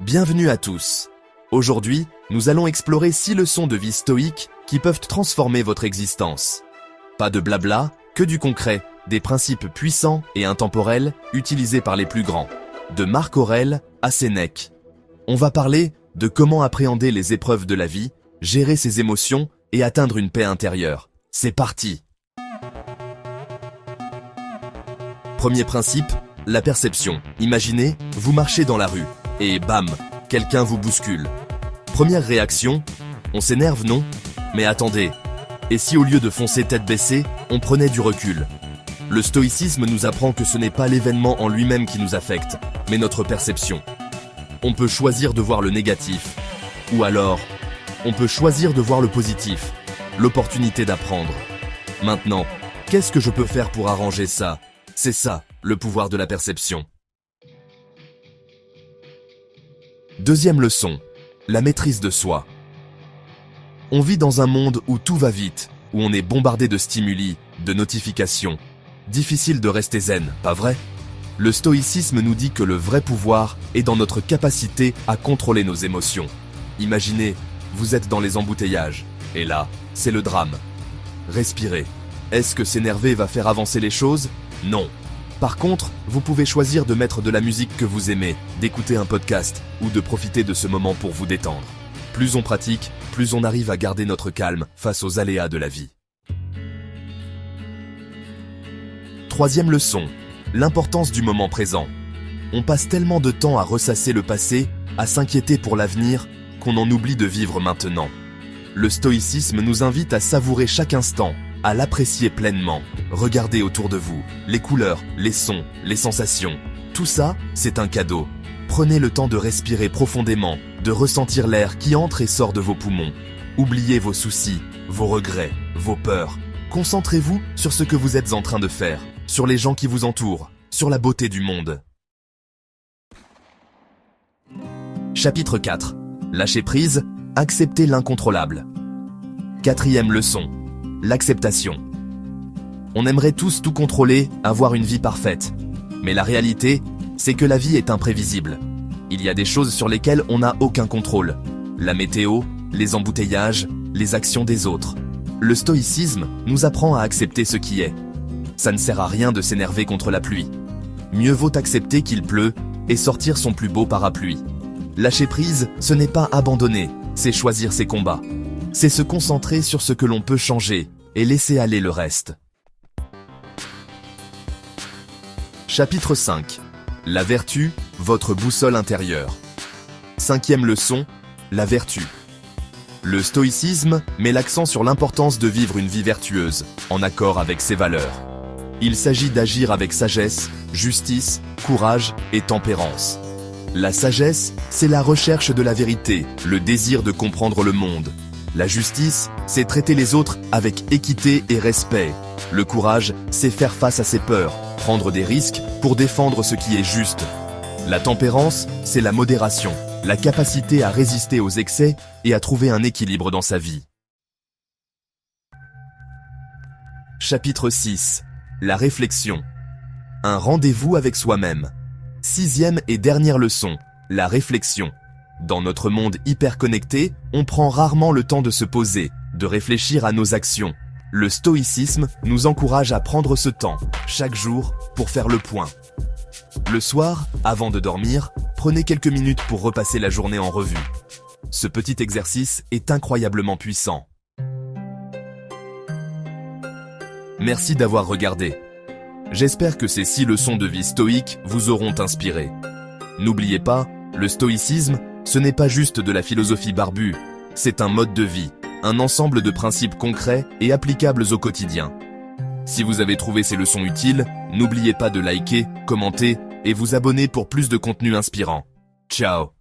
Bienvenue à tous. Aujourd'hui, nous allons explorer 6 leçons de vie stoïque qui peuvent transformer votre existence. Pas de blabla, que du concret, des principes puissants et intemporels utilisés par les plus grands. De Marc Aurèle à Sénèque. On va parler de comment appréhender les épreuves de la vie, gérer ses émotions et atteindre une paix intérieure. C'est parti! Premier principe, la perception. Imaginez, vous marchez dans la rue, et bam, quelqu'un vous bouscule. Première réaction, on s'énerve, non? Mais attendez, et si au lieu de foncer tête baissée, on prenait du recul? Le stoïcisme nous apprend que ce n'est pas l'événement en lui-même qui nous affecte, mais notre perception. On peut choisir de voir le négatif, ou alors, on peut choisir de voir le positif, l'opportunité d'apprendre. Maintenant, qu'est-ce que je peux faire pour arranger ça? C'est ça, le pouvoir de la perception. Deuxième leçon, la maîtrise de soi. On vit dans un monde où tout va vite, où on est bombardé de stimuli, de notifications. Difficile de rester zen, pas vrai? Le stoïcisme nous dit que le vrai pouvoir est dans notre capacité à contrôler nos émotions. Imaginez, vous êtes dans les embouteillages, et là, c'est le drame. Respirez. Est-ce que s'énerver va faire avancer les choses? Non. Par contre, vous pouvez choisir de mettre de la musique que vous aimez, d'écouter un podcast ou de profiter de ce moment pour vous détendre. Plus on pratique, plus on arrive à garder notre calme face aux aléas de la vie. Troisième leçon, l'importance du moment présent. On passe tellement de temps à ressasser le passé, à s'inquiéter pour l'avenir, qu'on en oublie de vivre maintenant. Le stoïcisme nous invite à savourer chaque instant, à l'apprécier pleinement. Regardez autour de vous, les couleurs, les sons, les sensations. Tout ça, c'est un cadeau. Prenez le temps de respirer profondément, de ressentir l'air qui entre et sort de vos poumons. Oubliez vos soucis, vos regrets, vos peurs. Concentrez-vous sur ce que vous êtes en train de faire, sur les gens qui vous entourent, sur la beauté du monde. Chapitre 4. Lâcher prise, accepter l'incontrôlable. Quatrième leçon. L'acceptation. On aimerait tous tout contrôler, avoir une vie parfaite. Mais la réalité, c'est que la vie est imprévisible. Il y a des choses sur lesquelles on n'a aucun contrôle. La météo, les embouteillages, les actions des autres. Le stoïcisme nous apprend à accepter ce qui est. Ça ne sert à rien de s'énerver contre la pluie. Mieux vaut accepter qu'il pleut et sortir son plus beau parapluie. Lâcher prise, ce n'est pas abandonner, c'est choisir ses combats. C'est se concentrer sur ce que l'on peut changer et laisser aller le reste. Chapitre 5. La vertu, votre boussole intérieure. Cinquième leçon, la vertu. Le stoïcisme met l'accent sur l'importance de vivre une vie vertueuse, en accord avec ses valeurs. Il s'agit d'agir avec sagesse, justice, courage et tempérance. La sagesse, c'est la recherche de la vérité, le désir de comprendre le monde. La justice, c'est traiter les autres avec équité et respect. Le courage, c'est faire face à ses peurs, prendre des risques pour défendre ce qui est juste. La tempérance, c'est la modération, la capacité à résister aux excès et à trouver un équilibre dans sa vie. Chapitre 6. La réflexion. Un rendez-vous avec soi-même. Sixième et dernière leçon, la réflexion. Dans notre monde hyper connecté, on prend rarement le temps de se poser, de réfléchir à nos actions. Le stoïcisme nous encourage à prendre ce temps, chaque jour, pour faire le point. Le soir, avant de dormir, prenez quelques minutes pour repasser la journée en revue. Ce petit exercice est incroyablement puissant. Merci d'avoir regardé. J'espère que ces 6 leçons de vie stoïque vous auront inspiré. N'oubliez pas, le stoïcisme, ce n'est pas juste de la philosophie barbue, c'est un mode de vie, un ensemble de principes concrets et applicables au quotidien. Si vous avez trouvé ces leçons utiles, n'oubliez pas de liker, commenter et vous abonner pour plus de contenu inspirant. Ciao!